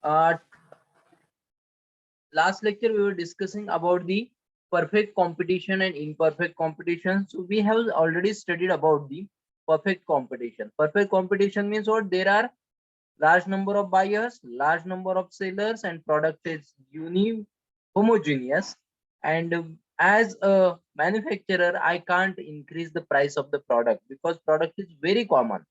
Uh, Last lecture we were discussing about the perfect competition and imperfect competition. So we have already studied about the perfect competition. Perfect competition means what? There are large number of buyers, large number of sellers, and product is homogeneous. And as a manufacturer, I can't increase the price of the product because product is very common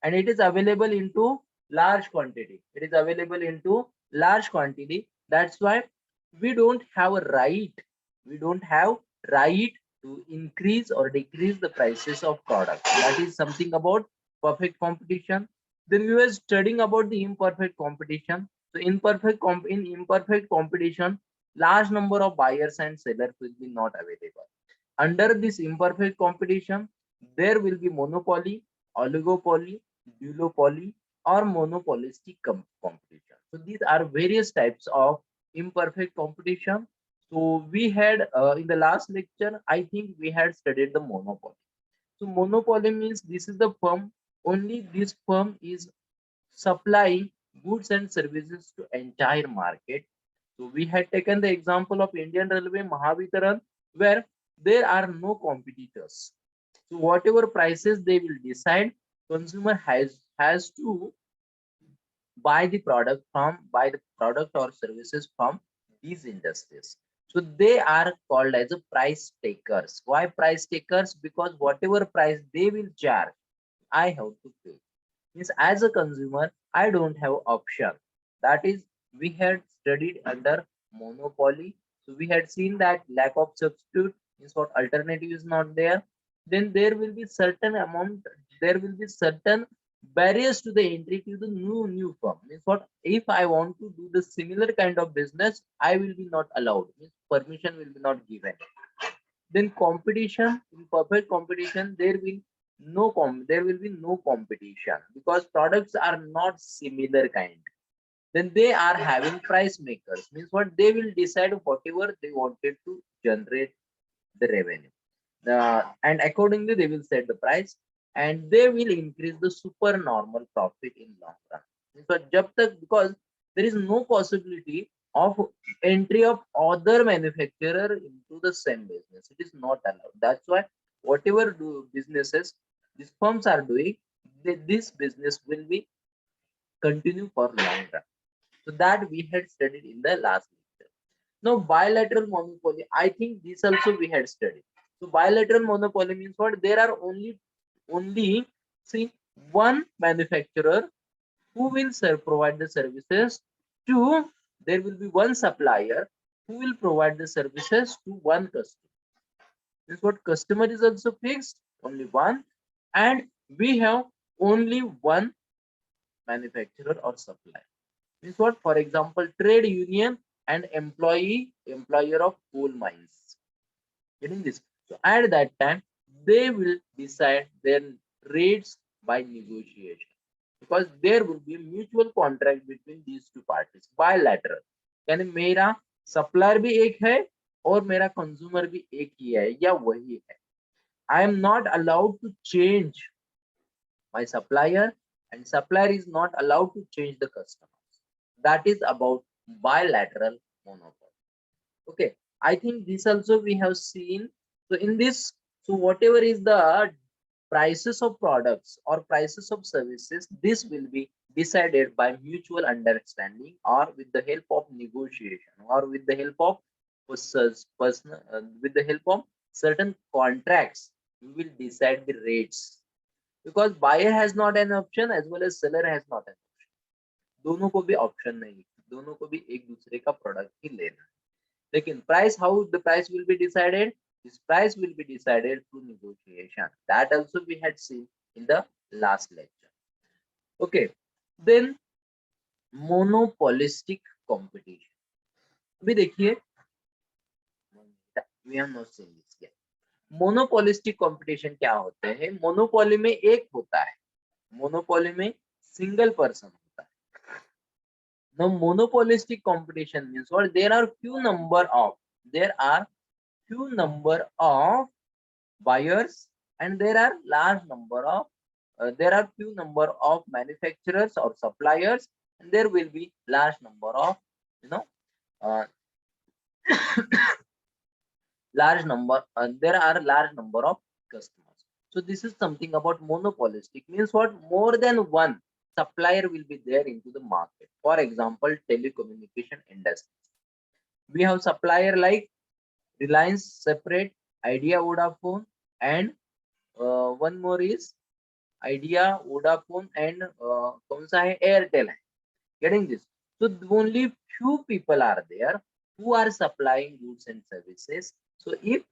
and it is available into large quantity. It is available into large quantity. That's why we don't have a right. We don't have right to increase or decrease the prices of product. That is something about perfect competition. Then we were studying about the imperfect competition. So in imperfect competition, large number of buyers and sellers will be not available. Under this imperfect competition, there will be monopoly, oligopoly, duopoly, or monopolistic competition. So these are various types of imperfect competition. So we had in the last lecture, I think we had studied the monopoly. So monopoly means this is the firm, only this firm is supplying goods and services to entire market. So we had taken the example of Indian Railway Mahavitaran, where there are no competitors. So whatever prices they will decide, consumer has to buy the product or services from these industries. So they are called as a price takers. Why price takers? Because whatever price they will charge, I have to pay. Means as a consumer, I don't have option. That is, we had studied under monopoly. So we had seen that lack of substitute means what alternative is not there. Then there will be certain amount, there will be certain barriers to the entry to the new firm. Means what if I want to do the similar kind of business, I will be not allowed. Means permission will be not given. Then competition, in perfect competition, there will be no competition because products are not similar kind. Then they are having price makers, means what they will decide whatever they wanted to generate the revenue, and accordingly they will set the price and they will increase the super normal profit in long run. So jab tak, because there is no possibility of entry of other manufacturer into the same business, it is not allowed. That's why whatever do businesses these firms are doing, this business will be continue for long run. So that we had studied in the last lecture. Now bilateral monopoly, I think this also we had studied. So bilateral monopoly means what? There are only see one manufacturer who will provide the services to, there will be one supplier who will provide the services to one customer. Means what? Customer is also fixed, only one, and we have only one manufacturer or supplier. Means what? For example, trade union and employer of coal mines. Getting this? So at that time, they will decide their rates by negotiation because there will be a mutual contract between these two parties, bilateral. यानी मेरा supplier भी एक है और मेरा consumer भी एक ही है या वही है. I am not allowed to change my supplier and supplier is not allowed to change the customers. That is about bilateral monopoly. Okay, I think this also we have seen. So in this, so whatever is the prices of products or prices of services, this will be decided by mutual understanding or with the help of negotiation or with the help of with the help of certain contracts. We will decide the rates because buyer has not an option as well as seller has not an option. दोनों को भी option नहीं, दोनों को भी एक दूसरे का प्रोडक्ट ही लेना है. लेकिन price, how the price will be decided? This price will be decided through negotiation. That also we had seen in the last lecture. Okay, then monopolistic competition. अभी देखिए, we have not seen this yet. Monopolistic competition क्या होते हैं? Monopoly में एक होता है, monopoly में सिंगल पर्सन होता है. Now monopolistic competition means what? There are few number of buyers and there are large number of there are few number of manufacturers or suppliers and there will be large number of, you know, uh, large number, there are large number of customers. So this is something about monopolistic, means what, more than one supplier will be there into the market. For example, telecommunication industry, we have supplier like Reliance separate, Idea, Vodafone, and one more is Idea, Vodafone, and कौन सा है, Airtel है. Getting this? So only few people are there who are supplying goods and services. So if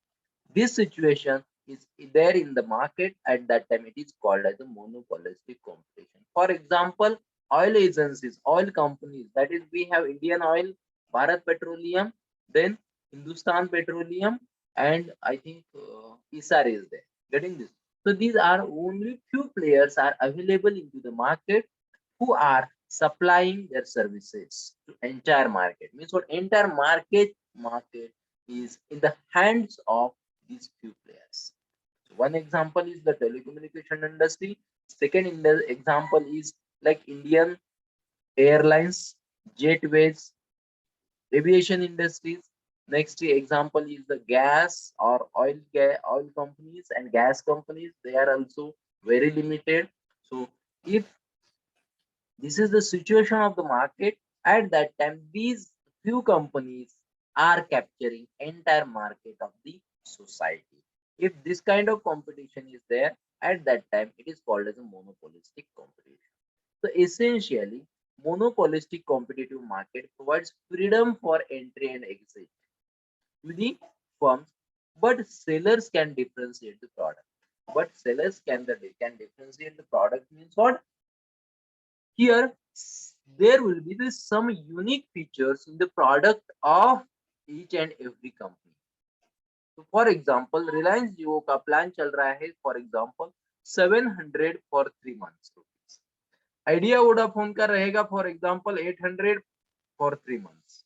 this situation is there in the market, at that time it is called as a monopolistic competition. For example, oil agencies, oil companies, that is we have Indian Oil, Bharat Petroleum, then Hindustan Petroleum, and I think Isar is there. Getting this? So these are only few players are available into the market who are supplying their services to entire market. Means what, entire market is in the hands of these few players. So one example is the telecommunication industry. Second in the example is like Indian Airlines, Jetways, aviation industries. Next example is the gas or oil companies and gas companies. They are also very limited. So if this is the situation of the market, at that time these few companies are capturing entire market of the society. If this kind of competition is there, at that time it is called as a monopolistic competition. So essentially, monopolistic competitive market provides freedom for entry and exit to the firms, but sellers can differentiate the product. But sellers can differentiate the product, means what, here there will be some unique features in the product of each and every company. So for example, Reliance Jio का plan चल रहा है, for example 700 for 3 months rupees. Idea Vodafone का रहेगा for example 800 for 3 months.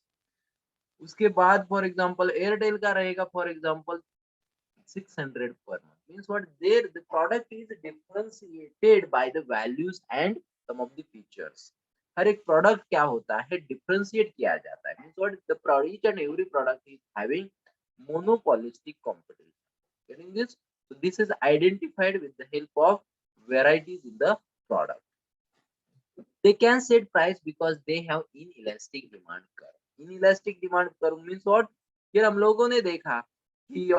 उसके बाद for example Airtel का रहेगा for example 600 per month. Means what, there the product is differentiated by the values and some of the features. हर एक product क्या होता है, डिफरेंशिएट किया जाता है. Means what, the each and every product is having monopolistic competition. Getting this? So this is identified with the help of varieties in the product. They can set price because they have inelastic demand curve. Inelastic demand curve means what, फिर हम लोगों ने देखा कि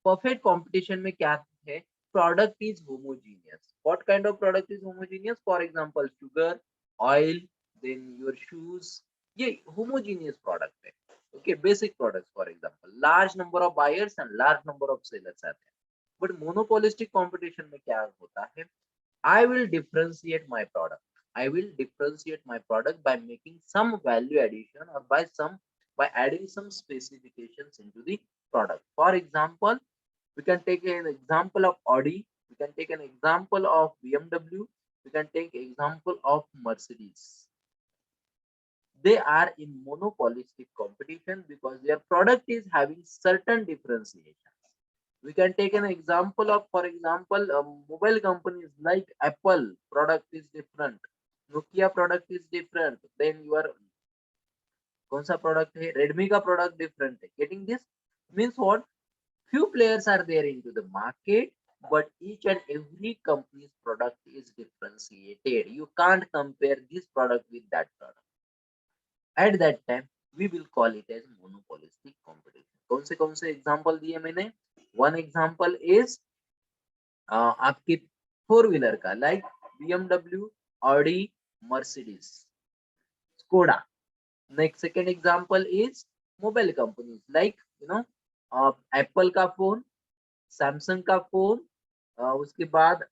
perfect competition में क्या है, product is homogeneous. What kind of product is homogeneous? For example, sugar, oil, then your shoes, ये homogeneous product है. Okay, basic products. For example, large number of buyers and large number of sellers are there. But monopolistic competition में क्या होता है, I will differentiate my product. I will differentiate my product by making some value addition or by adding some specifications into the product. For example, we can take an example of Audi, we can take an example of BMW, we can take example of Mercedes. They are in monopolistic competition because their product is having certain differentiations. We can take an example of, for example, mobile companies like Apple product is different, Nokia product is different, then your कौन सा product है, Redmi का product different है. Getting this? Means what? Few players are there into the market, but each and every company's product is differentiated. You can't compare this product with that product. At that time, we will call it as monopolistic competition. कौन से example दिए मैंने? One example is आपके four wheeler का, like BMW, Audi, Mercedes, Skoda. Next second example is mobile companies like Apple का phone, Samsung का phone, उसके बाद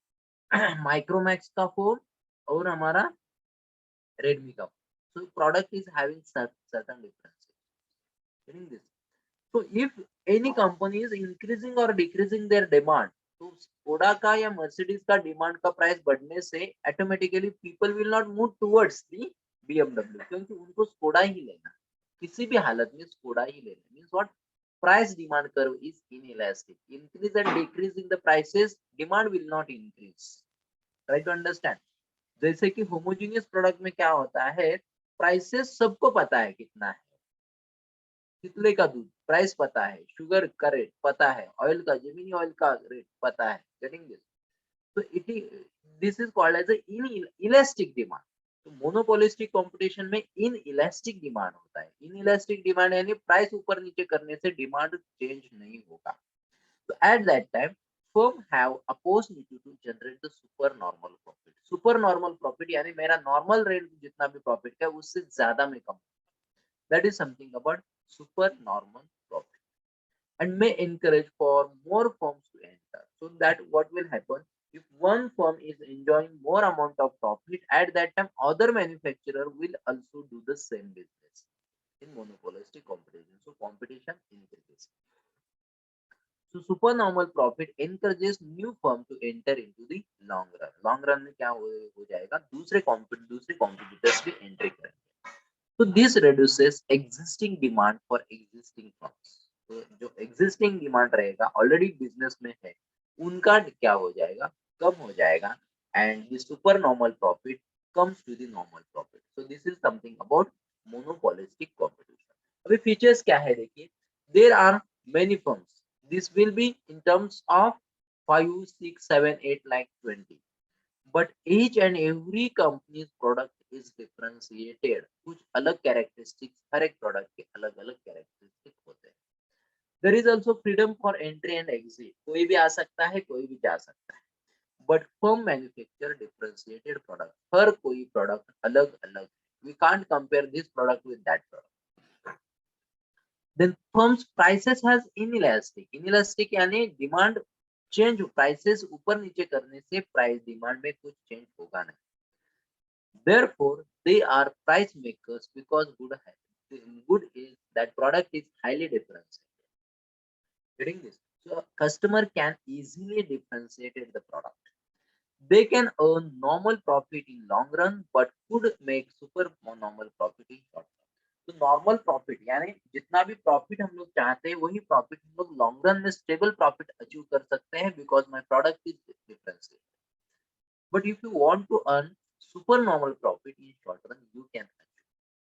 Micromax का फोन और हमारा Redmi का phone. So product is having certain differences. Getting this? So if any company is increasing or decreasing their demand, तो Skoda का या मर्सिडीज का डिमांड का प्राइस बढ़ने से automatically people will not move towards the BMW, क्योंकि उनको Skoda ही लेना, किसी भी हालत में स्कोडा ही लेना. Means what, price demand curve is inelastic. Increase and decrease in the prices, demand will not increase. Try to understand. जैसे कि होमोजीनियस प्रोडक्ट में क्या होता है, प्राइसेस सबको पता है कितना है, चितले का दूध प्राइस पता है, शुगर का रेट पता है, ऑयल का, जेमिनी ऑयल का रेट पता है, गेटिंग दिस? तो it this is called as inelastic demand. तो मोनोपोलिस्टिक कंपटीशन में इन इलास्टिक डिमांड होता है। इन इलास्टिक डिमांड यानी प्राइस ऊपर नीचे करने से डिमांड चेंज नहीं होगा। तो at that time, firm have opportunity to generate the super normal profit. Super normal profit यानी मेरा नॉर्मल रेट जितना भी प्रॉफिट है उससे ज्यादा में कम। That is something about super normal profit and may encourage for more firms to enter. So that what will happen if one firm is enjoying more amount of profit at that time, other manufacturer will also do the same business in monopolistic competition. So competition increases. So supernormal profit encourages new firm to enter into the long run. Long run में क्या हो जाएगा, दूसरे competitors भी entry करेंगे. So this reduces existing demand for existing firms. तो जो existing demand रहेगा already business में है, उनका क्या हो जाएगा, कम हो जाएगा, and the supernormal profit comes to the normal profit. So this is something about monopolistic competition. अभी features क्या है देखिए, there are many firms. This will be in terms of 5, 6, 7, 8 like 20. But each and every company's product is differentiated. कुछ अलग characteristics हर एक product के अलग अलग characteristics होते हैं. There is also freedom for entry and exit. कोई भी आ सकता है, कोई भी जा सकता है. But firm manufacture differentiated product. हर कोई product अलग अलग. We can't compare this product with that product. Then firms prices has inelastic. Inelastic यानी डिमांड चेंज, प्राइसेस ऊपर नीचे करने से प्राइस डिमांड में कुछ चेंज होगा नहीं. Therefore, they are price makers because good is that product is highly differentiated. Getting this? So customer can easily differentiate the product. They can earn normal profit in long run, but could make super normal profit in short run. तो normal profit यानी जितना भी profit हम लोग चाहते हैं वही profit हम लोग लॉन्ग रन में स्टेबल प्रॉफिट अचीव कर सकते हैं because my product is differentiated. But if you want to earn super normal profit in short run you can achieve.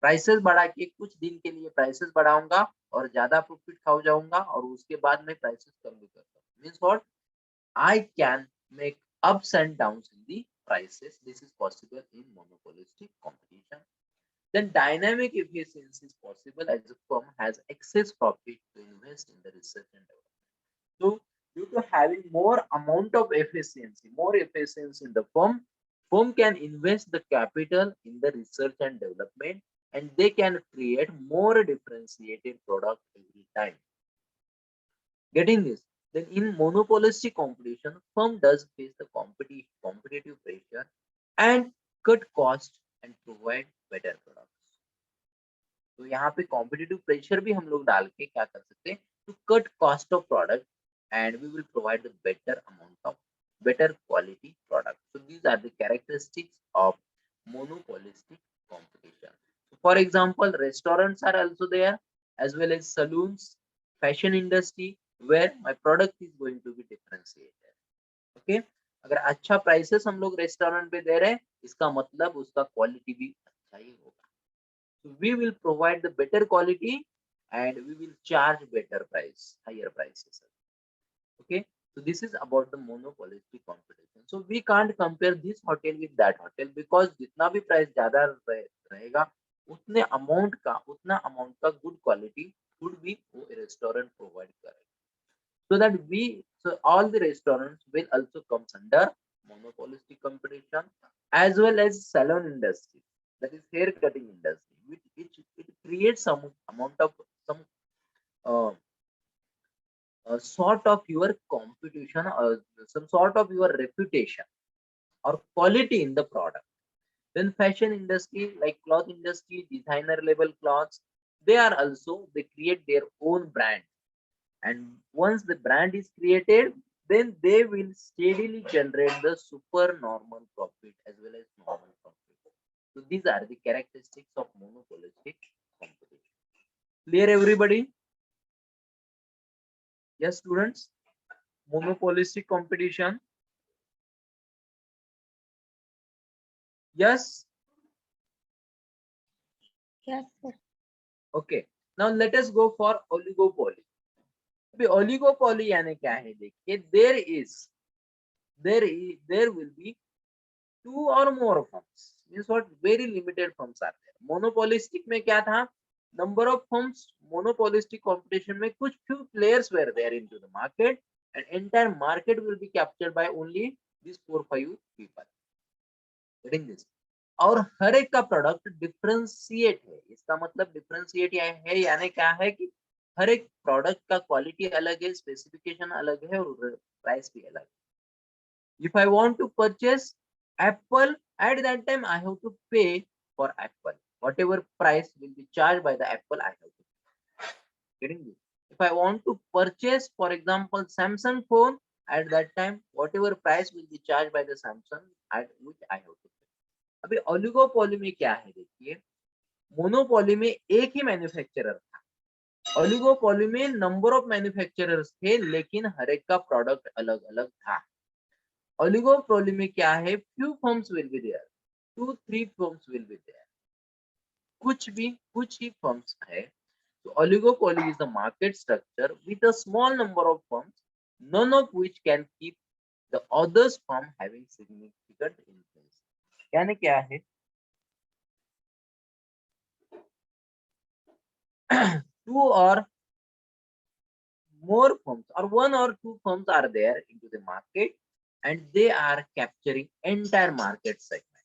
Prices बढ़ा के कुछ दिन के लिए प्राइसेस बढ़ाऊंगा और ज्यादा प्रॉफिट खा जाऊंगा और उसके बाद में प्राइसेस कम भी करता हूँ. Means what, I can make ups and downs in the prices. This is possible in monopolistic competition. Then dynamic efficiency is possible as a firm has excess profit to invest in the research and development. So due to having more amount of efficiency, more efficiency in the firm can invest the capital in the research and development and they can create more differentiated product every time. Getting this? Then in monopolistic competition, firm does face the competitive pressure and cut cost and provide better products. तो यहाँ पे competitive pressure भी हम लोग डाल के क्या कर सकते हैं, to cut cost of product and we will provide the better amount of better quality product. So these are the characteristics of monopolistic competition. So for example, restaurants are also there as well as saloons, fashion industry where my product is going to be differentiated. Okay, अगर अच्छा prices हम लोग restaurant पे दे रहे हैं इसका मतलब उसका क्वालिटी भी अच्छा ही होगा. So we will provide the better quality and we will charge better price, higher prices. Okay, so this is about the monopolistic competition. So we can't compare this hotel with that hotel because जितना भी price ज्यादा रहेगा उतना amount का good quality food भी वो restaurant provide करेगा. So that so all the restaurants will also comes under monopolistic competition as well as salon industry, that is hair cutting industry, which it creates some amount of some uh, sort of your competition or some sort of your reputation or quality in the product. Then fashion industry like cloth industry, designer level clothes, they are also they create their own brand, and once the brand is created then they will steadily generate the super normal profit as well as normal profit. So these are the characteristics of monopolistic competition. Clear everybody? Yes students, monopolistic competition. Yes. Yes, sir. Okay, now let us go for oligopoly. अभी oligopoly यानी क्या है? देखिए, there will be two or more firms. Means what? Very limited firms are there. Monopolistic में क्या था? Number of firms. Monopolistic competition में कुछ few players were there into the market, and entire market will be captured by only these 4-5 people. Getting this? और हर एक का product differentiate है. इसका मतलब डिफरेंशिएट है यानी क्या है कि हर एक प्रोडक्ट का क्वालिटी अलग है, स्पेसिफिकेशन अलग है और प्राइस भी अलग है. If I want to purchase Apple, at that time I have to pay for Apple. Whatever price will be charged by the Apple, I have to pay. Getting this? If I want to purchase, for example, Samsung phone, at that time, whatever price will be charged by the Samsung, at which I have to pay. अभी oligopoly में क्या है? देखिए, monopoly में एक ही manufacturer था. Oligopoly में number of manufacturers थे, लेकिन हर एक का प्रोडक्ट अलग अलग था. Oligopoly में क्या है? Few firms will be there, 2-3 firms will be there. कुछ ही firms है. So oligopoly is the market structure with a small number of firms, none of which can keep the others from having significant influence. यानी क्या है? two or more firms or one or two firms are there into the market, and they are capturing entire market segment.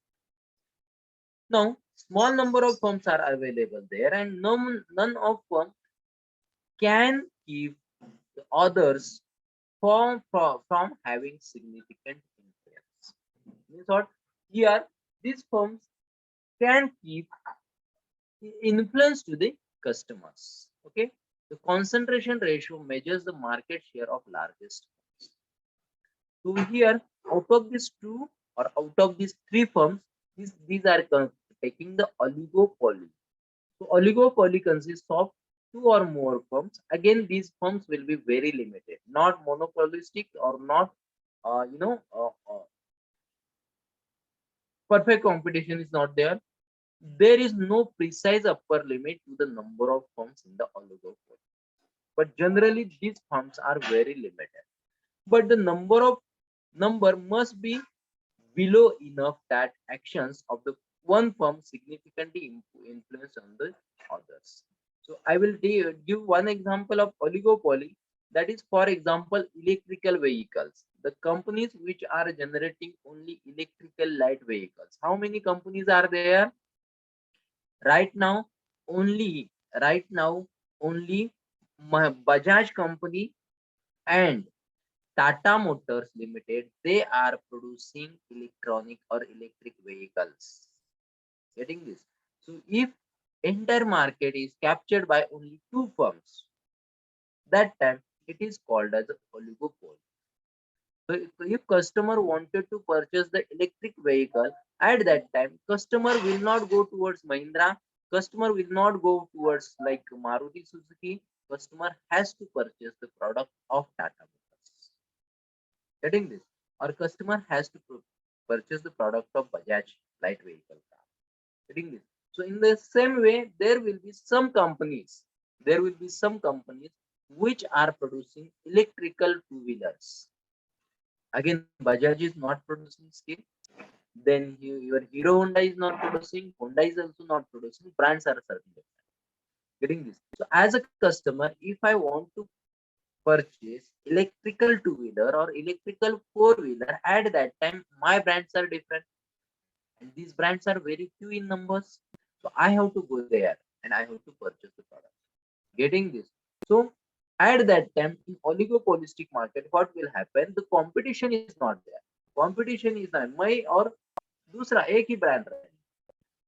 Now, small number of firms are available there, and none of them can keep the others from having significant influence. Means what? Here, these firms can keep influence to the customers. Okay, the concentration ratio measures the market share of largest firms. So here, out of these two or out of these three firms, these are taking the oligopoly. So oligopoly consists of two or more firms. Again, these firms will be very limited, not monopolistic or not, perfect competition is not there. There is no precise upper limit to the number of firms in the oligopoly. But generally, these firms are very limited. But the number must be below enough that actions of the one firm significantly influence on the others. So I will give one example of oligopoly. That is, for example, electrical vehicles. The companies which are generating only electrical light vehicles. How many companies are there? Right now, only only Bajaj company and Tata Motors Limited, they are producing electronic or electric vehicles. Getting this? So if entire market is captured by only two firms, that time it is called as a oligopoly. So if customer wanted to purchase the electric vehicle, at that time customer will not go towards Mahindra, customer will not go towards like Maruti Suzuki, customer has to purchase the product of Tata Motors. Getting this? Or customer has to purchase the product of Bajaj light vehicle car. Getting this? So in the same way, there will be some companies which are producing electrical two-wheelers. Again, Bajaj is not producing still. Then your Hero Honda is not producing. Honda is also not producing. Brands are certain. Getting this? So as a customer, if I want to purchase electrical two-wheeler or electrical four-wheeler, at that time my brands are different, and these brands are very few in numbers. So I have to go there and I have to purchase the product. Getting this? So at that time in oligopolistic market, what will happen? The competition is not there. Competition is not my or दूसरा एक ही brand रहे.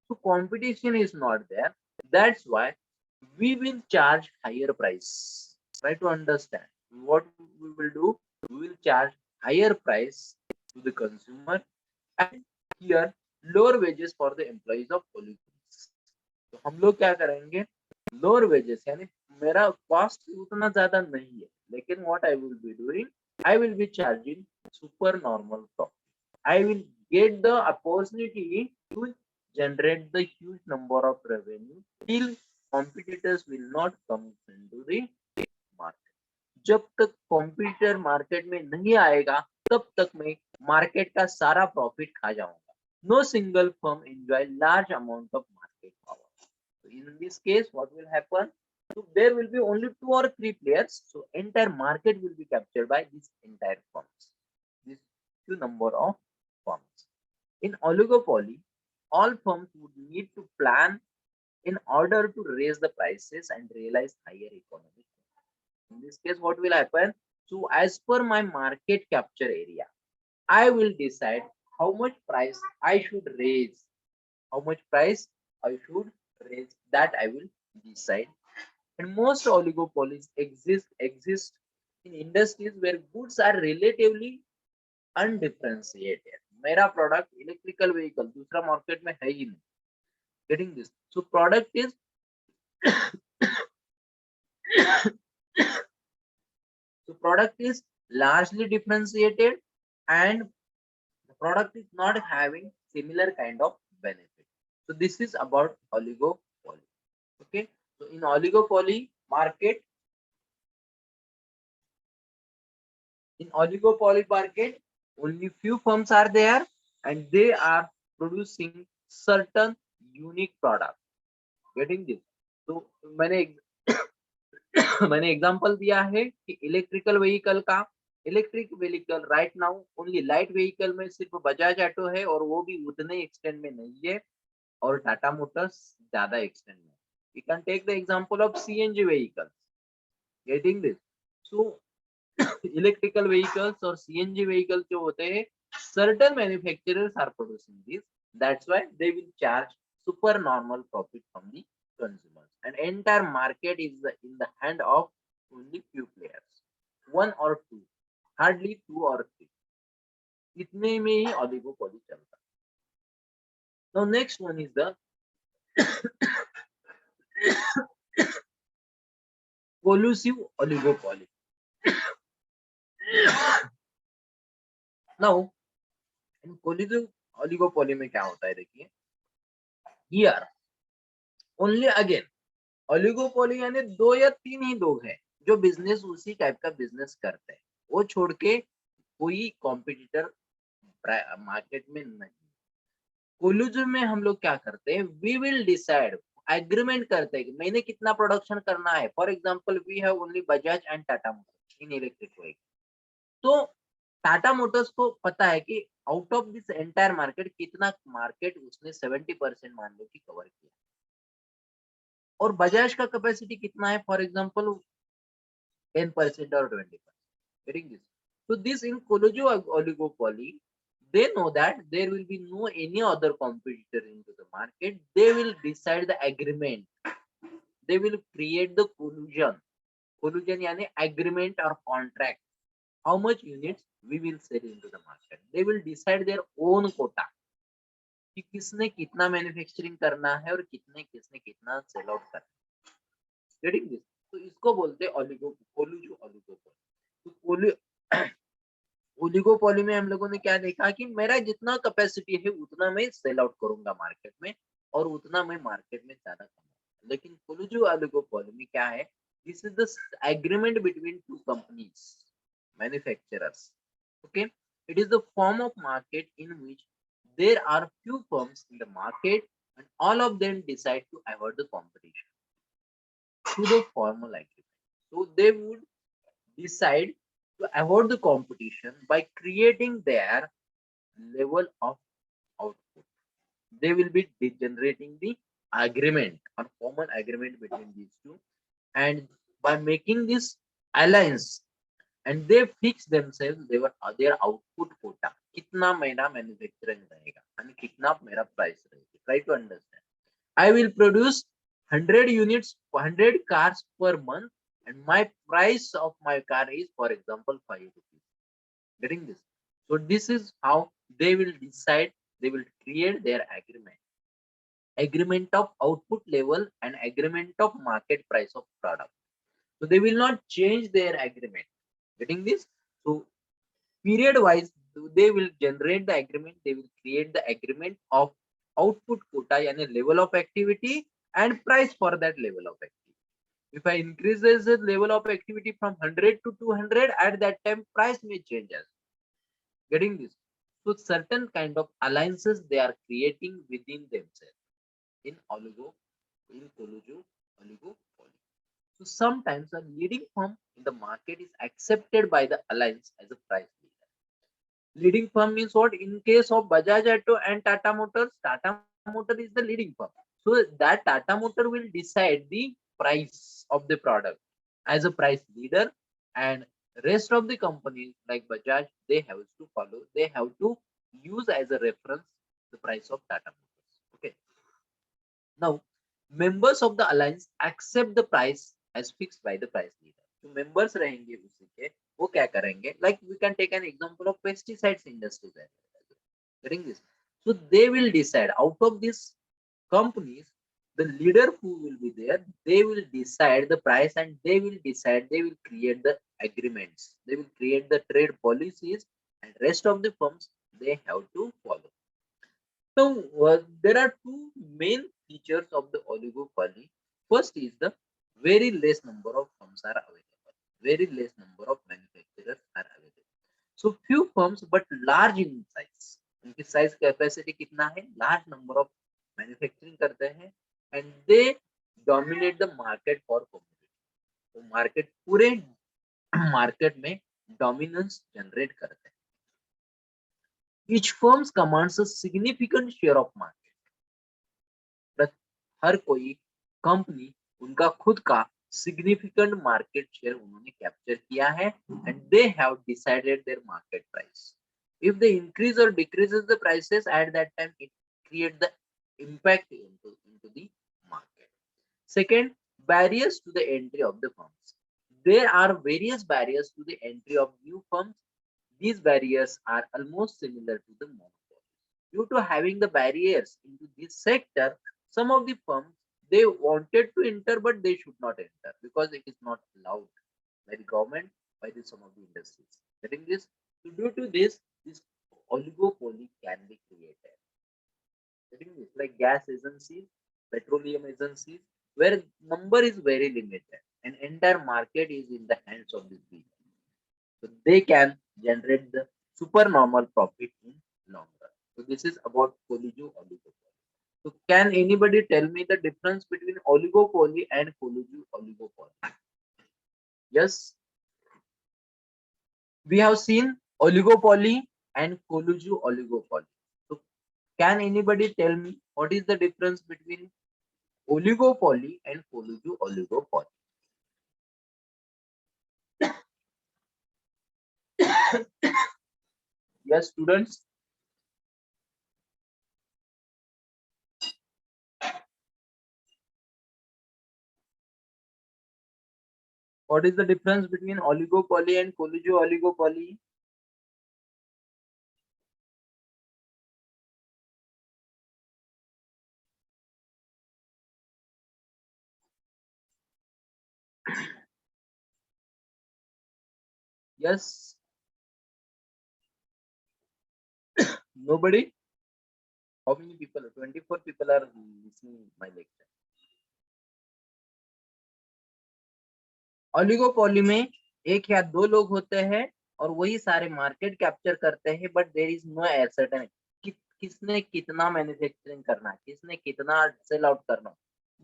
So competition is not there. That's why we will charge higher price. Try to understand what we will do. We will charge higher price to the consumer, and here lower wages for the employees of police. तो हम लोग क्या करेंगे? Lower wages यानी मेरा cost उतना ज्यादा नहीं है, लेकिन what I will be doing, I will be charging super normal profit. I will get the opportunity to generate the huge number of revenue till competitors will not come into the market. जब तक competitor market में नहीं आएगा तब तक मैं market का सारा प्रॉफिट खा जाऊंगा. No single firm enjoy large amount of market power. So in this case, what will happen? So there will be only 2 or 3 players. So entire market will be captured by these entire firms. This few number of firms. In oligopoly, all firms would need to plan in order to raise the prices and realize higher economic. In this case, what will happen? So as per my market capture area, I will decide how much price I should raise. How much price I should raise, that I will decide. And most oligopolies exist in industries where goods are relatively undifferentiated. मेरा product electrical vehicle दूसरा market में है ही नहीं. Getting this? So product is so product is largely differentiated and the product is not having similar kind of benefit. So this is about oligopoly. Okay. So in oligopoly market, only few firms are there and they are producing certain unique product. Getting this? So मैंने मैंने example दिया है कि electrical vehicle का. Electric vehicle right now only light vehicle में सिर्फ Bajaj auto है और वो भी उतने एक्सटेंड में नहीं है और टाटा मोटर्स ज्यादा एक्सटेंड में. You can take the example of CNG vehicles. Getting this? So electrical vehicles और सीएनजी व्हीकल जो होते हैं, certain manufacturers are producing this. That's why they will charge super normal profit from the consumers. And entire market is in the hand of only few players, one or two, hardly 2 or 3. इतने में ही oligopoly चलता. Now next one is the collusive oligopoly. Now in collusive oligopoly में क्या होता है देखिए. Here only again oligopoly यानी 2 या 3 ही लोग हैं जो बिजनेस उसी टाइप का बिजनेस करते हैं. वो छोड़ के कोई कॉम्पिटिटर मार्केट में नहीं. कोलूसिव में हम लोग क्या करते हैं? वी विल डिसाइड, एग्रीमेंट करते हैं कि मैंने कितना प्रोडक्शन करना है. For example we have only Bajaj and Tata motors in electric vehicle. तो टाटा मोटर्स को पता है कि out of this entire market कितना मार्केट उसने 70% मान लो कि कवर किया और बजाज का कैपेसिटी कितना है, for example 10% or 20%. Getting this? So this in collusive oligopoly, they know that there will be no any other competitor into the market. They will decide the agreement. They will create the collusion. Collusion यानी agreement or contract. How much units we will sell into the market. They will decide their own quota. कि किसने कितना manufacturing करना है और किसने कितना sell out करना है. Getting this? तो इसको बोलते हैं collusive oligopoly. तो ओलिगोपोली में हम लोगों ने क्या देखा कि मेरा जितना कैपेसिटी है उतना मैं सेल आउट करूंगा मार्केट में और उतना मैं मार्केट में ज्यादा कमाऊंगा. लेकिन कोलूसिव ओलिगोपोली में क्या है? This is the agreement between two companies, manufacturers. Okay. It is the form of market in which there are few firms in the market and all of them decide to avoid the competition through the formal agreement. So they would decide to avoid the competition by creating their level of output. They will be generating the agreement or common agreement between these two, and by making this alliance, and they fix themselves their output quota. कितना मेरा manufacturing रहेगा और कितना मेरा price रहेगा. Try to understand. I will produce 100 units, 100 cars per month, and my price of my car is, for example, 5 rupees. Getting this? So this is how they will decide. They will create their agreement of output level and agreement of market price of product. So they will not change their agreement. Getting this? So period wise they will generate the agreement. They will create the agreement of output quota यानी level of activity and price for that level of activity. If I increases the level of activity from 100 to 200, at that time price may change as getting this. So certain kind of alliances they are creating within themselves in oligo, in collusion, oligopoly. So sometimes a leading firm in the market is accepted by the alliance as a price leader. Leading firm means what? In case of Bajaj Auto and Tata Motors, Tata Motor is the leading firm. So that Tata Motor will decide the price of the product as a price leader, and rest of the companies like Bajaj, they have to follow, they have to use as a reference the price of Tata Motors. Okay. Now, members of the alliance accept the price as fixed by the price leader. तो members रहेंगे उसी के, वो क्या करेंगे? Like we can take an example of pesticides industry. Getting this? So they will decide out of these companies, the leader who will be there, they will decide the price and they will decide, they will create the agreements, they will create the trade policies, and rest of the firms they have to follow. So there are two main features of the oligopoly. First is the very less number of firms are available. Very less number of manufacturers are available. So few firms but large in size. उनकी size capacity कितना है? Large number of manufacturing करते हैं and they dominate the market for commodity. तो market पूरे market में dominance generate करते हैं. Each firm commands a significant share of market. हर कोई कंपनी उनका खुद का significant market share उन्होंने capture किया है and they have decided their market price. If they increase or decreases the prices, at that time it creates the impact into the market. Second, barriers to the entry of the firms. There are various barriers to the entry of new firms. These barriers are almost similar to the monopoly. Due to having the barriers into this sector, some of the firms they wanted to enter but they should not enter because it is not allowed by the government, by some of the industries. Getting this? So due to this oligopoly can be created. Getting this? Like gas agencies, petroleum agencies, where number is very limited and entire market is in the hands of these people. So they can generate the supernormal profit in long run. So this is about collusion oligopoly. So can anybody tell me the difference between oligopoly and collusion oligopoly? Yes. We have seen oligopoly and collusion oligopoly. So can anybody tell me what is the difference between oligopoly and collusion oligopoly? Yes, students. What is the difference between oligopoly and collusion oligopoly? Yes. Nobody? How many people? 24 people are listening my lecture. Oligopoly में एक या दो लोग होते हैं और वही सारे मार्केट कैप्चर करते हैं, but there is no certain किसने कितना मैन्युफैक्चरिंग करना है, किसने कितना सेल आउट करना,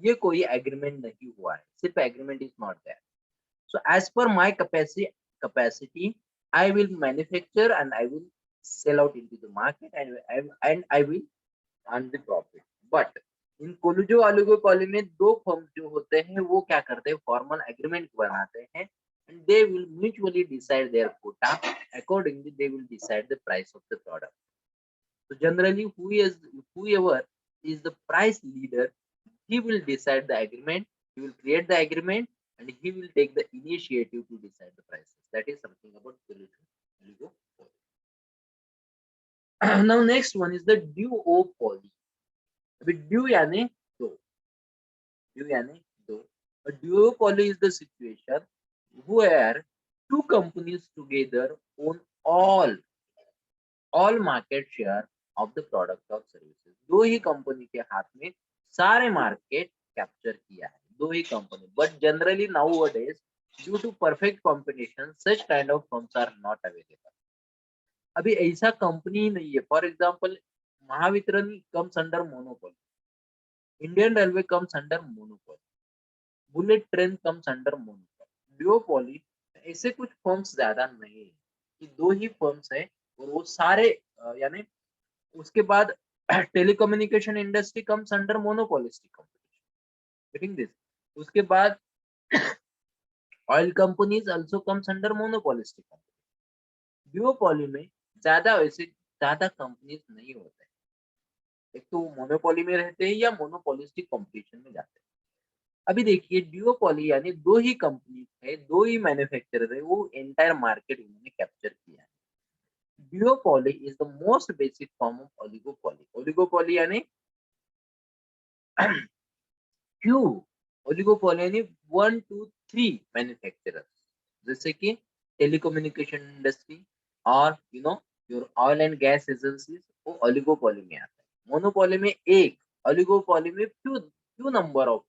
ये कोई एग्रीमेंट नहीं हुआ है, सिर्फ agreement is not there. So as per my capacity I will manufacture and I will sell out into the market and I will earn the profit. But in collusive oligopoly में दो firm जो होते हैं वो क्या करते हैं, formal agreement बनाते हैं and they will mutually decide their quota. Accordingly, they will decide the price of the product. So generally, whoever is the price leader, he will decide the agreement, he will create the agreement, and he will take the initiative to decide the prices. That is something about oligopoly. Now next one is the duopoly. With due यानी दो, due यानी दो. A duopoly is the situation where two companies together own all market share of the product और services. दो ही company के हाथ में सारे मार्केट कैप्चर किया है, दो ही company, but generally nowadays due to perfect competition such kind of firms are not available. अभी ऐसा कंपनी ही नहीं है। For example Mahavitaran comes under monopoly, Indian railway comes under monopoly, bullet train comes under monopoly, duopoly, ऐसे कुछ firms ज्यादा नहीं है कि दो ही फर्म्स है और वो सारे यानी उसके बाद telecommunication industry comes under monopolistic competition, getting this. उसके बाद oil companies also comes under monopolistic competition. Duopoly में ज्यादा वैसे ज्यादा कंपनीज नहीं होते, एक तो मोनोपोली में रहते हैं या मोनोपोलिस्टिक कंपटीशन में जाते हैं। अभी देखिए ड्यूओपोली यानी दो ही कंपनी है, दो ही मैन्युफैक्चरर है, वो एंटायर मार्केट उन्होंने कैप्चर किया है। Duopoly is the most basic form of oligopoly. Oligopoly यानी फ्यू, ओलिगोपोली यानी 1 2 3 मैन्युफैक्चरर्स, जैसे कि टेलीकम्युनिकेशन इंडस्ट्री और your oil and gas agencies, वो ओलिगोपोली में आता है। मोनोपोली में एक, ओलिगोपोली में few few number of,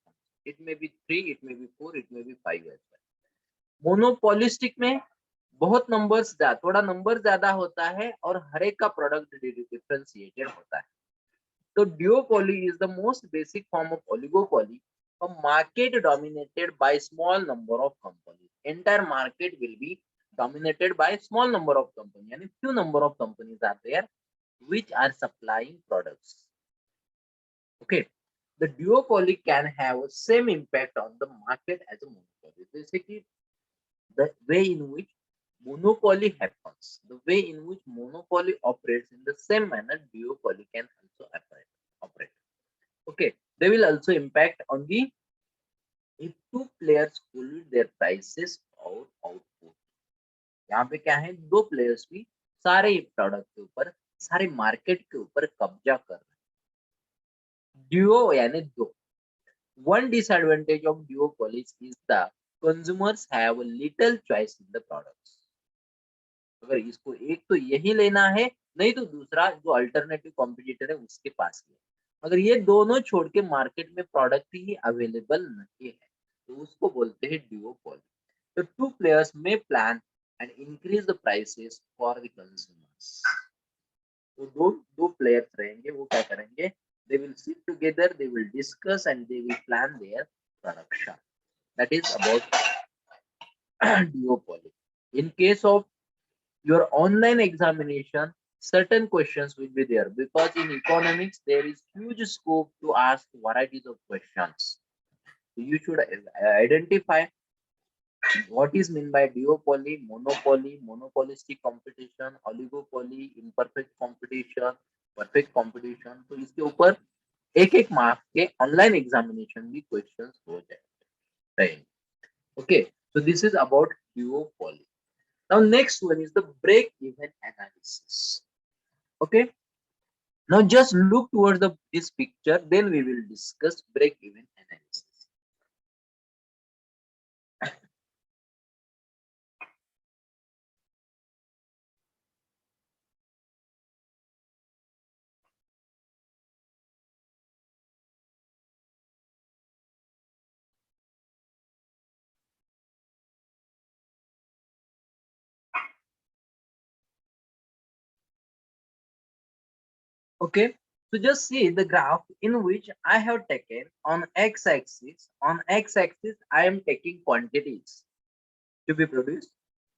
it में बी 3, इट में बी 4, इट में बी 5 एज वेल। मोनोपोलिस्टिक में बहुत नंबर्स, थोड़ा नंबर ज्यादा होता है और हर एक का प्रोडक्ट डिफरेंशिएटेड होता है। So duopoly is the most basic form of oligopoly, a market dominated by small number of companies. Entire market will be dominated by small number of companies, and few number of companies are there which are supplying products. Okay, the duopoly can have same impact on the market as a monopoly. Basically, the way in which monopoly happens, the way in which monopoly operates, in the same manner duopoly can also operate. Okay, they will also impact on the if two players pull their prices or output. यहाँ पे क्या है, दो players भी सारे product के ऊपर, सारे मार्केट के ऊपर कब्जा कर रहे हैं। ड्यूओ यानी दो। One disadvantage of duopoly is the consumers have little choice in the products. अगर इसको एक तो यही लेना है, नहीं तो दूसरा जो अल्टरनेटिव कॉम्पिटिटर है उसके पास है। अगर ये दोनों छोड़ के मार्केट में प्रोडक्ट ही अवेलेबल नहीं है तो उसको बोलते हैं ड्यूओपोली। तो टू प्लेयर्स में plan and increase the prices for the consumers. तो दो दो प्लेयर्स रहेंगे, वो क्या करेंगे, they will sit together, they will discuss and they will plan their production. That is about duopoly. In case of your online examination, certain questions will be there because in economics there is huge scope to ask varieties of questions. So you should identify what is meant by duopoly, monopoly, monopolistic competition, oligopoly, imperfect competition, perfect competition. तो इसके ऊपर एक एक mark के online examination भी questions हो जाएंगे। Okay, so this is about duopoly. Now next one is the break-even analysis. Okay, now just look towards this picture, then we will discuss break-even analysis. Okay, so just see the graph in which I have taken on x-axis. On x-axis, I am taking quantities to be produced.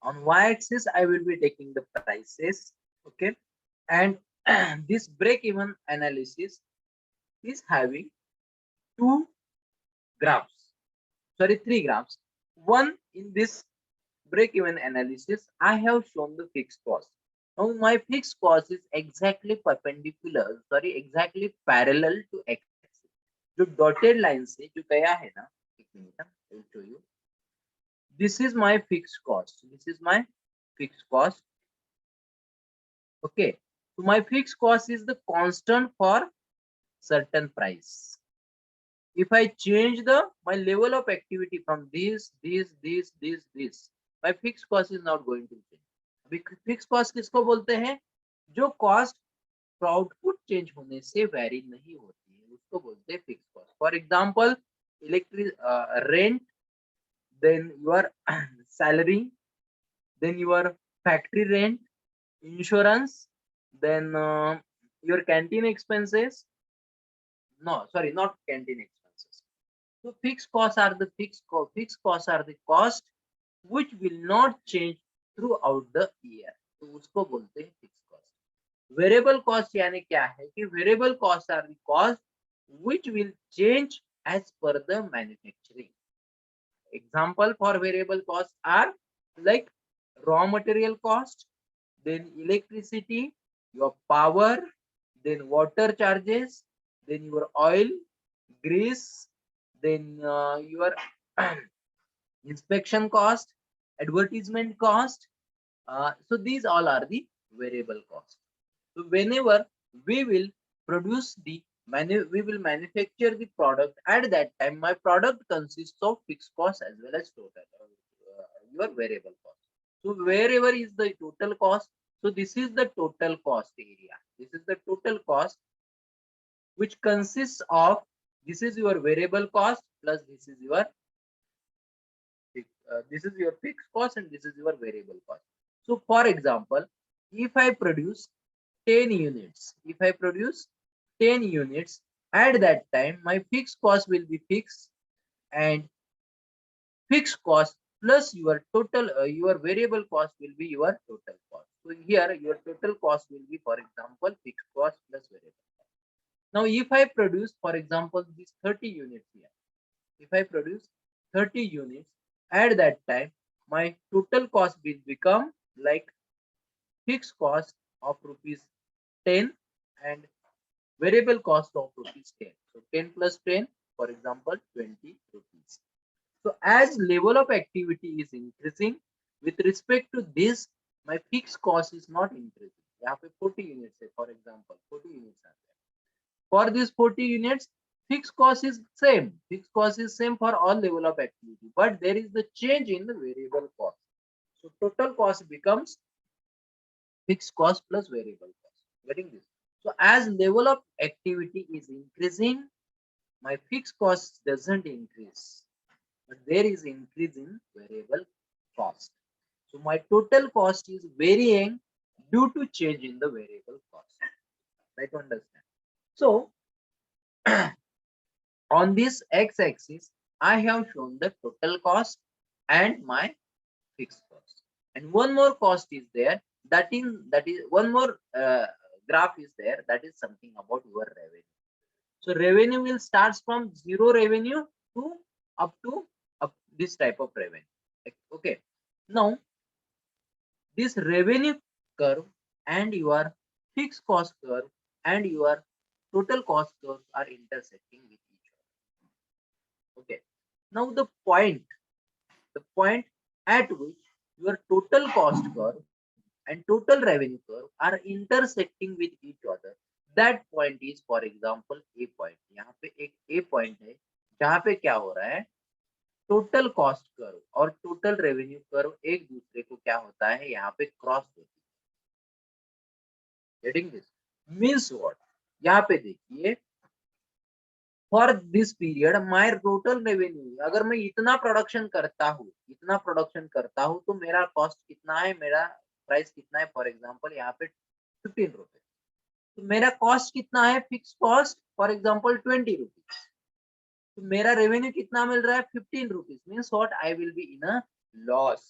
On y-axis, I will be taking the prices. Okay, and this break-even analysis is having two graphs. Sorry, three graphs. One, in this break-even analysis, I have shown the fixed cost. Now my fixed cost is exactly perpendicular, sorry, exactly parallel to x axis. जो dotted line से जो गया है ना, एक minute, I will show you. This is my fixed cost. This is my fixed cost. Okay, so my fixed cost is the constant for certain price. If I change my level of activity from this, my fixed cost is not going to change. अभी fixed cost किसको बोलते हैं, जो cost output change होने से vary नहीं होती है, उसको बोलते हैं fix cost. For example electric rent, then your salary, then your factory rent, insurance, then your canteen expenses. No, sorry, not canteen expenses. So fixed costs are the cost which will not change throughout the year. तो उसको बोलते हैं fix cost. Variable cost यानी क्या है कि variable cost are the cost which will change as per the manufacturing. Example for variable costs are like raw material cost, then electricity, your power, then water charges, then your oil, grease, then your inspection cost, advertisement cost. So these all are the variable cost. So whenever we will produce we will manufacture the product, at that time my product consists of fixed cost as well as total your variable cost. So wherever is the total cost, so this is the total cost area. This is the total cost which consists of, this is your variable cost plus this is your fixed cost and this is your variable cost. So for example, if I produce 10 units, if I produce 10 units, at that time my fixed cost will be fixed, and fixed cost plus your total your variable cost will be your total cost. So here your total cost will be, for example, fixed cost plus variable cost. Now if I produce, for example, these 30 units here, if I produce 30 units, at that time my total cost will become like fixed cost of rupees 10 and variable cost of rupees 10. So 10 plus 10, for example, 20 rupees. So as level of activity is increasing, with respect to this, my fixed cost is not increasing. यहाँ पे 40 units है, for example, 40 units are there. For these 40 units, fixed cost is same. Fixed cost is same for all level of activity, but there is the change in the variable cost. So total cost becomes fixed cost plus variable cost. Getting this? So as level of activity is increasing, my fixed cost doesn't increase, but there is increase in variable cost. So my total cost is varying due to change in the variable cost. Try to understand. So on this x-axis, I have shown the total cost and my fixed cost. And one more cost is there. That is one more graph is there. That is something about your revenue. So revenue will start from zero revenue to up this type of revenue. Okay. Now this revenue curve and your fixed cost curve and your total cost curve are intersecting with each other. Okay. Now the point at which your total cost curve and total revenue curve are intersecting with each other, that point is, for example, A point. यहाँ पे एक A point है जहाँ पे क्या हो रहा है, टोटल कॉस्ट कर्व और टोटल रेवेन्यू कर्व एक दूसरे को क्या होता है, यहाँ पे क्रॉस होती है. Getting this means what? यहाँ पे देखिए, for this period my total revenue, अगर मैं इतना प्रोडक्शन करता हूँ तो मेरा कॉस्ट कितना है, मेरा प्राइस कितना है, फॉर एग्जांपल यहाँ पे 15 रुपए. तो मेरा कॉस्ट कितना है, fix cost for example 20 rupees. तो मेरा रेवेन्यू कितना मिल रहा है, 15 rupees. Means what? I will be in a loss.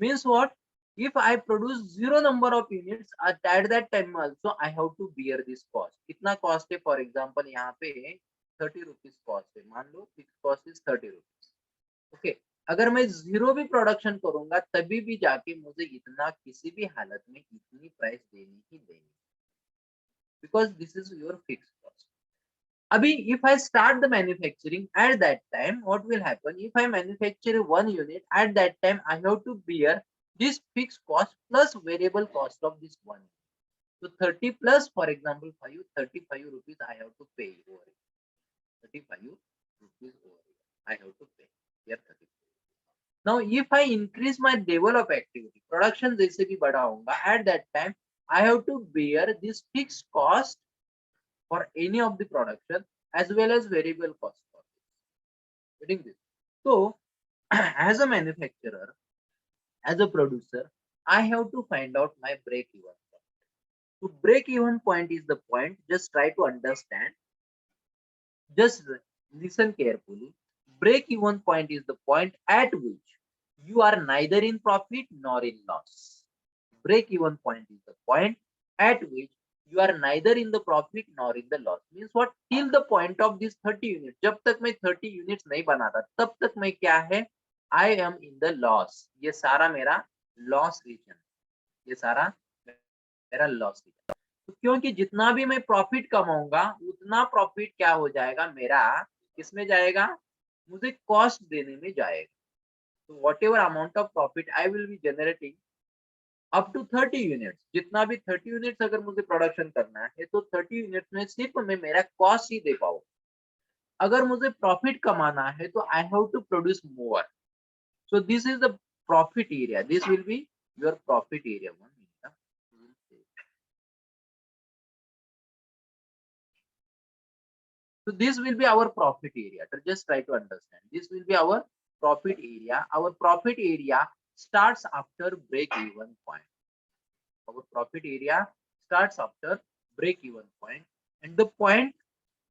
Means what? if I produce zero number of units at that time also I have to bear this cost. कितना cost है, for example यहाँ पे 30 rupees cost है, मान लो fix cost is 30 rupees. Okay. अगर मैं zero भी प्रोडक्शन करूंगा तभी भी जाके मुझे इतना किसी भी हालत में इतनी प्राइस देनी ही देनी, because this is your fix cost. अभी if I start the manufacturing, at that time what will happen, if I manufacture one unit, at that time I have to bear this fixed cost plus variable cost of this one. So 30 plus, for example, 35 rupees I have to pay over it. 35 rupees over it I have to pay here. 35. Now if I increase my level of activity, production जैसे भी बढ़ाऊंगा, at that time I have to bear this fixed cost for any of the production as well as variable cost for this. Getting this? So as a manufacturer, as a producer, I have to find out my break even point. So break even point is the point. Just try to understand. Just listen carefully. Break even point is the point at which you are neither in profit nor in loss. Break even point is the point at which you are neither in the profit nor in the loss. Means what? Till the point of this 30 units, जब तक मैं 30 units नहीं बनाता तब तक मैं क्या है, I am in the loss. ये सारा मेरा loss region, ये सारा मेरा loss region. तो क्योंकि जितना भी मैं प्रॉफिट कमाऊंगा उतना प्रॉफिट क्या हो जाएगा मेरा, किसमें जाएगा, मुझे कॉस्ट देने में जाएगा. तो whatever amount of profit I will be generating up to 30 units, जितना भी 30 यूनिट्स अगर मुझे प्रोडक्शन करना है तो 30 यूनिट्स में सिर्फ मैं मेरा कॉस्ट ही दे पाऊँ. अगर मुझे प्रॉफिट कमाना है तो I have to produce more. So this is the profit area. This will be your profit area. So this will be our profit area. So just try to understand. This will be our profit area. Our profit area starts after break-even point. Our profit area starts after break-even point, and the point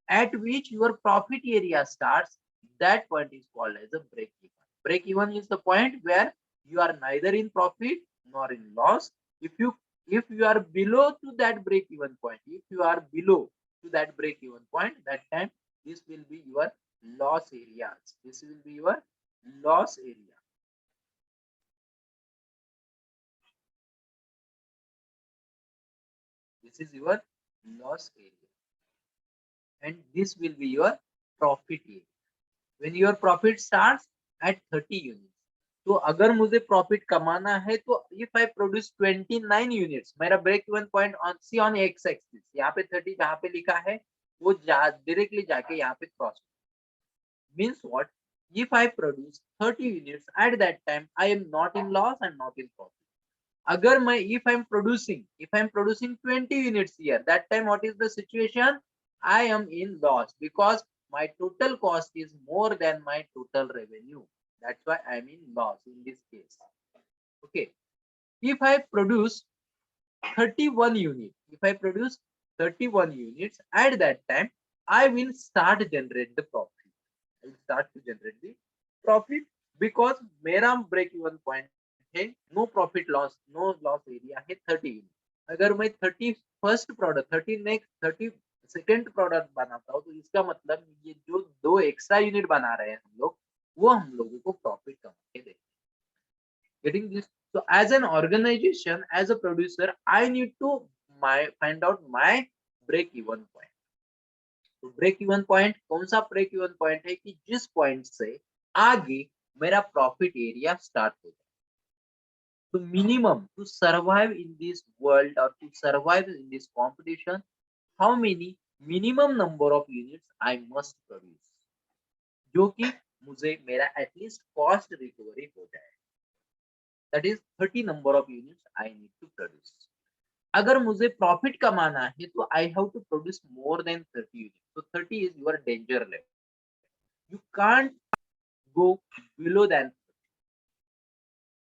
at which your profit area starts, that point is called as a break-even. Break-even is the point where you are neither in profit nor in loss. If you are below to that break-even point, if you are below to that break-even point, that time this will be your loss areas. This will be your loss area. This is your loss area, and this will be your profit area. When your profit starts at 30 units, तो अगर मुझे profit कमाना है तो if I produce 29 units, मेरा break even point on see on X axis, यहाँ पे 30 जहाँ पे लिखा है वो डायरेक्टली जाके यहाँ पे cross. Means what? If I produce 30 units at that time I am not in loss and not in profit. अगर मैं if I'm producing 20 units here, that time what is the situation? I am in loss because my total cost is more than my total revenue. That's why I'm in loss in this case. Okay. If I produce 31 units, if I produce 31 units at that time, I will start generate the profit. I will start to generate the profit because मेरा break even point है no profit loss, no loss area है 30 unit. अगर मैं 31st product 32nd product बनाता हूँ तो इसका मतलब ये जो दो एक्स्ट्रा यूनिट बना रहे हैं हम लोग, वो हम लोगों को प्रॉफिट कमा के देंगे. Getting this? So as an organization, as a producer, I need to find out my break even point. तो ब्रेक इवन पॉइंट कौन सा ब्रेक इवन पॉइंट है कि जिस पॉइंट से आगे मेरा प्रॉफिट एरिया स्टार्ट हो जाए. तो minimum to survive in this world और to survive in this competition, how many minimum number of units I must produce, जो कि मुझे मेरा एटलीस्ट कॉस्ट रिकवरी हो जाए. That is 30 number of units I need to produce. अगर मुझे profit कमाना है तो I have to produce more than 30 unit. तो 30 is your danger level. You can't go below then.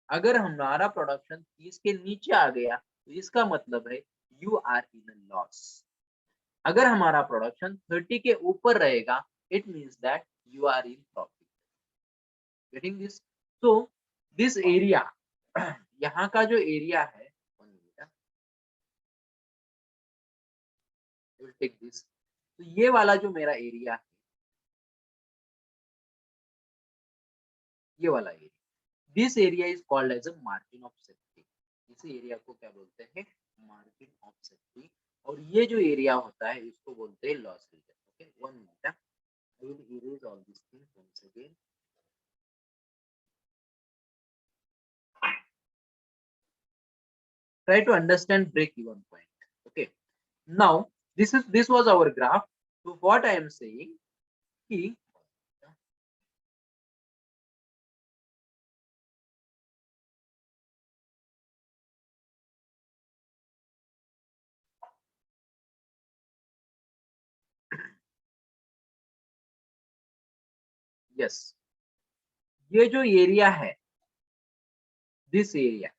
अगर हमारा प्रोडक्शन 30 के नीचे आ गया तो इसका मतलब है यू आर इन लॉस. अगर हमारा प्रोडक्शन 30 के ऊपर रहेगा, it means that you are in profit. Getting this? So this area, यहाँ का जो एरिया है, टेक दिस. तो ये वाला जो मेरा एरिया है, ये वाला एरिया, this area is called as a margin of safety. इस एरिया को क्या बोलते हैं? Margin of safety. और ये जो एरिया होता है इसको बोलते हैं loss region. Okay, one minute, I will erase all this things once again. Try to understand break even point. Okay, now this was our graph. So what I am saying ki yes, ये जो area है, this area,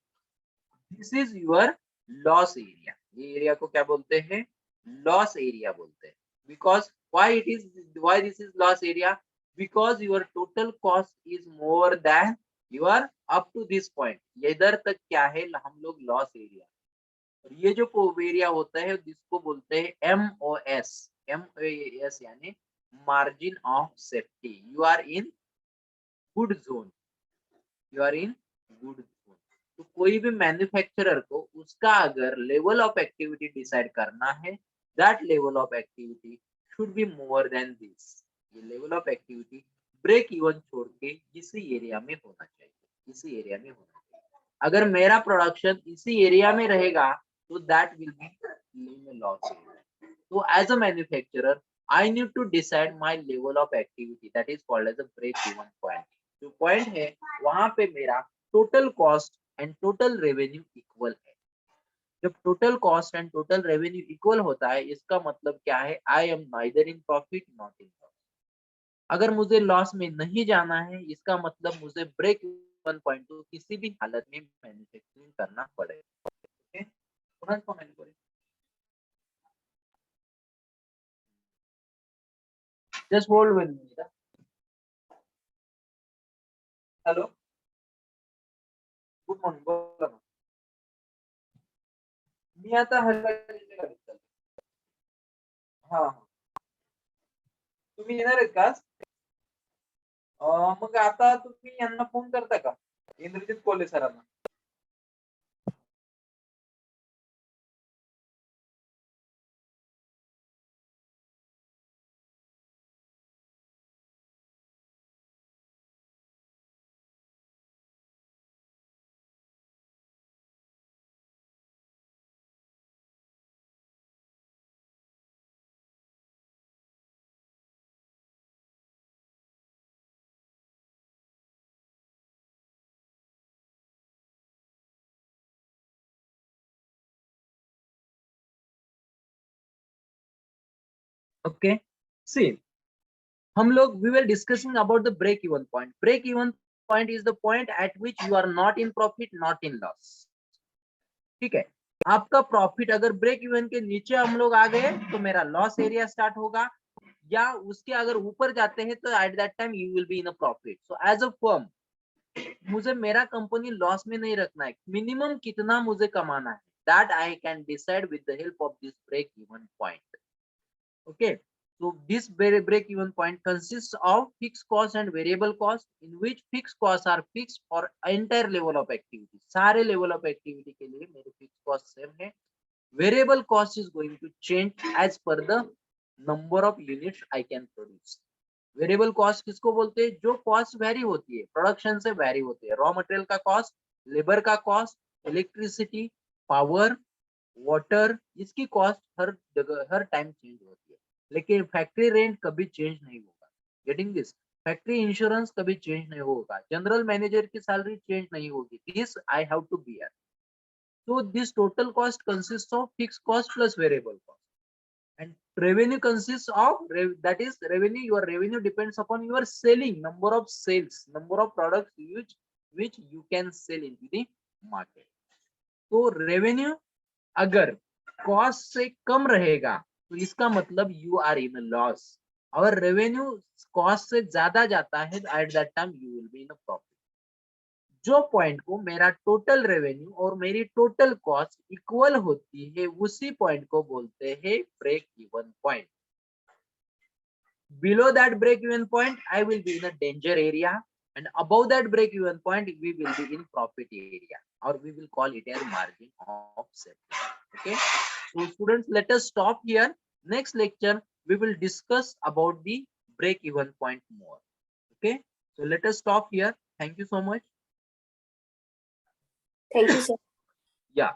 this is your loss area. ये area को क्या बोलते हैं? Loss area बोलते हैं। Because why it is, why this is loss area? Because your total cost is more than your up to this point. इधर तक क्या है, हम लोग लॉस एरिया। और ये जो एरिया होता है जिसको बोलते हैं MOS। MOS यानी margin of safety. You are in good zone, you are in good zone. तो कोई भी मैन्युफैक्चरर को उसका अगर लेवल ऑफ एक्टिविटी डिसाइड करना है, that level of activity should be more than this. ये level of activity break even छोड़ के इसी एरिया में होना चाहिए, इसी एरिया में होना चाहिए। अगर मेरा प्रोडक्शन इसी एरिया में रहेगा तो that will be loss area. तो as a manufacturer I need to decide my level of activity, that is called as a break even point। जो पॉइंट है वहां पे मेरा total cost and total revenue equal है। जब total cost and total revenue equal होता है, इसका मतलब क्या है? I am neither in profit not in loss. अगर मुझे लॉस में नहीं जाना है, इसका मतलब मुझे ब्रेक इवन पॉइंट को किसी भी हालत में मैन्युफैक्चरिंग करना पड़ेगा। ओके, तुरंत कमेंट करें। Just hold with me. Hello, good morning, बोला ना। मी आता हलवायच्या गाडीत चाललोय. हा हा, तुम्ही येणार आहेत का आज? मग आता तुम्ही यांना फोन करता का, इंद्रजित कोल्हे सरांना? ओके, सी, हम लोग we were discussing about the break even point. Break even point is the point at which you are not in profit not in loss. ठीक है, आपका प्रॉफिट अगर ब्रेक इवन के नीचे हम लोग आ गए तो मेरा लॉस एरिया स्टार्ट होगा, या उसके अगर ऊपर जाते हैं तो at that time you will be in a profit. So as a firm मुझे मेरा कंपनी लॉस में नहीं रखना है। मिनिमम कितना मुझे कमाना है, that I can decide with the help of this break even point. Okay, so this break even point consists of fixed cost and variable cost, in which fixed costs are fixed for entire level of activity। सारे level of activity के लिए मेरे fixed cost same है। Variable cost is going to change as per the number of units I can produce। Variable cost किसको बोलते हैं? जो cost very होती है, प्रोडक्शन से वेरी होती है। रॉ मटेरियल का कॉस्ट, लेबर का कॉस्ट, इलेक्ट्रिसिटी, पावर, वाटर, इसकी कॉस्ट हर जगह हर टाइम चेंज होती है। लेकिन फैक्ट्री रेंट कभी चेंज नहीं होगा। Getting this? फैक्ट्री इंश्योरेंस कभी चेंज नहीं होगा। जनरल मैनेजर की सैलरी चेंज नहीं होगी। This I have to bear. So this total cost consists of fixed cost plus variable cost, and revenue consists of that is revenue. Your revenue depends upon your selling number of sales, number of products which you can sell into the market। तो revenue अगर cost से कम रहेगा तो इसका मतलब you are in loss. और revenue cost से ज्यादा जाता है, eight that time you will be in profit. जो पॉइंट को मेरा टोटल रेवेन्यू और मेरी टोटल कॉस्ट इक्वल होती है, उसी पॉइंट को बोलते हैं break even point. Below that break even point I will be in a danger area, and above that break even point we will be in profit area, or we will call it as margin of safety। Okay, so students, let us stop here. Next lecture we will discuss about the break even point more। Okay, so let us stop here. Thank you so much। Thank you, sir. Yeah।